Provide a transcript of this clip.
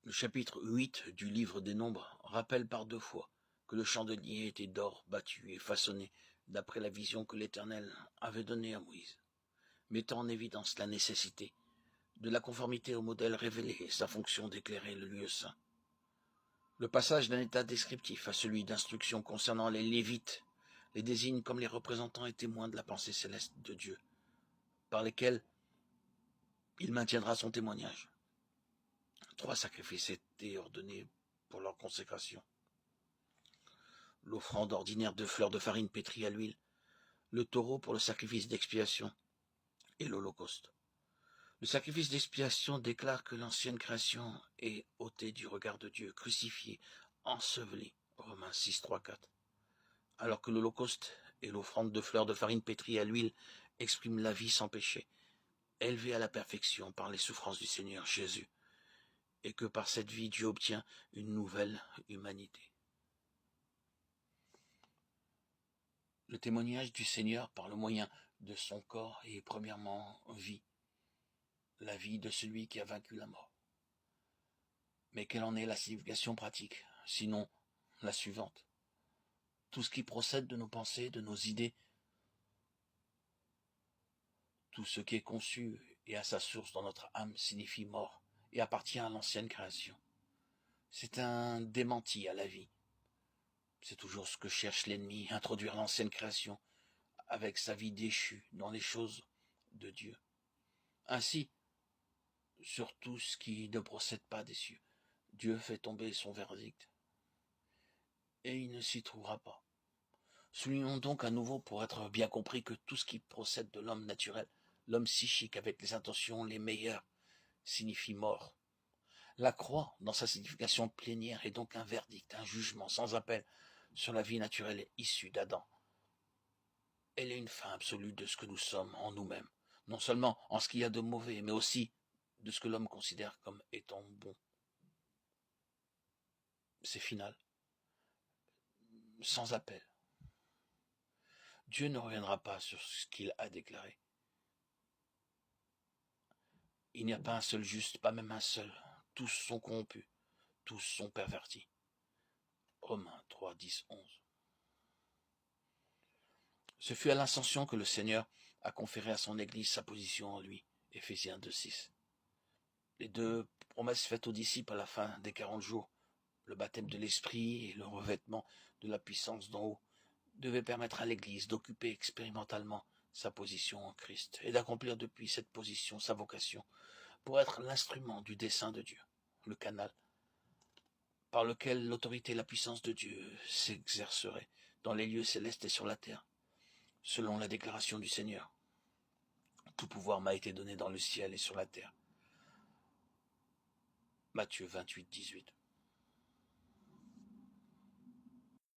Le chapitre 8 du livre des Nombres rappelle par 2 fois que le chandelier était d'or battu et façonné d'après la vision que l'Éternel avait donnée à Moïse, mettant en évidence la nécessité de la conformité au modèle révélé et sa fonction d'éclairer le lieu saint. Le passage d'un état descriptif à celui d'instruction concernant les Lévites les désigne comme les représentants et témoins de la pensée céleste de Dieu, par lesquels il maintiendra son témoignage. 3 sacrifices étaient ordonnés pour leur consécration. L'offrande ordinaire de fleurs de farine pétrie à l'huile, le taureau pour le sacrifice d'expiation et l'holocauste. Le sacrifice d'expiation déclare que l'ancienne création est ôtée du regard de Dieu, crucifiée, ensevelie, Romains 6, 3, 4. Alors que l'holocauste et l'offrande de fleurs de farine pétrie à l'huile expriment la vie sans péché, élevée à la perfection par les souffrances du Seigneur Jésus, et que par cette vie Dieu obtient une nouvelle humanité. Le témoignage du Seigneur par le moyen de son corps est premièrement vie, la vie de celui qui a vaincu la mort. Mais quelle en est la signification pratique, sinon la suivante? Tout ce qui procède de nos pensées, de nos idées, tout ce qui est conçu et à sa source dans notre âme signifie mort et appartient à l'ancienne création. C'est un démenti à la vie. C'est toujours ce que cherche l'ennemi, introduire l'ancienne création avec sa vie déchue dans les choses de Dieu. Ainsi, sur tout ce qui ne procède pas des cieux, Dieu fait tomber son verdict. Et il ne s'y trouvera pas. Soulignons donc à nouveau pour être bien compris que tout ce qui procède de l'homme naturel, l'homme psychique avec les intentions les meilleures, signifie mort. La croix, dans sa signification plénière, est donc un verdict, un jugement sans appel sur la vie naturelle issue d'Adam. Elle est une fin absolue de ce que nous sommes en nous-mêmes, non seulement en ce qu'il y a de mauvais, mais aussi de ce que l'homme considère comme étant bon. C'est final, sans appel. Dieu ne reviendra pas sur ce qu'il a déclaré. Il n'y a pas un seul juste, pas même un seul. Tous sont corrompus, tous sont pervertis. Romains 3, 10, 11. Ce fut à l'ascension que le Seigneur a conféré à son Église sa position en lui. Éphésiens 2, 6. Les 2 promesses faites aux disciples à la fin des 40 jours, le baptême de l'Esprit et le revêtement de la puissance d'en haut, devaient permettre à l'Église d'occuper expérimentalement sa position en Christ et d'accomplir depuis cette position sa vocation pour être l'instrument du dessein de Dieu, le canal par lequel l'autorité et la puissance de Dieu s'exerceraient dans les lieux célestes et sur la terre, selon la déclaration du Seigneur. Tout pouvoir m'a été donné dans le ciel et sur la terre. Matthieu 28, 18.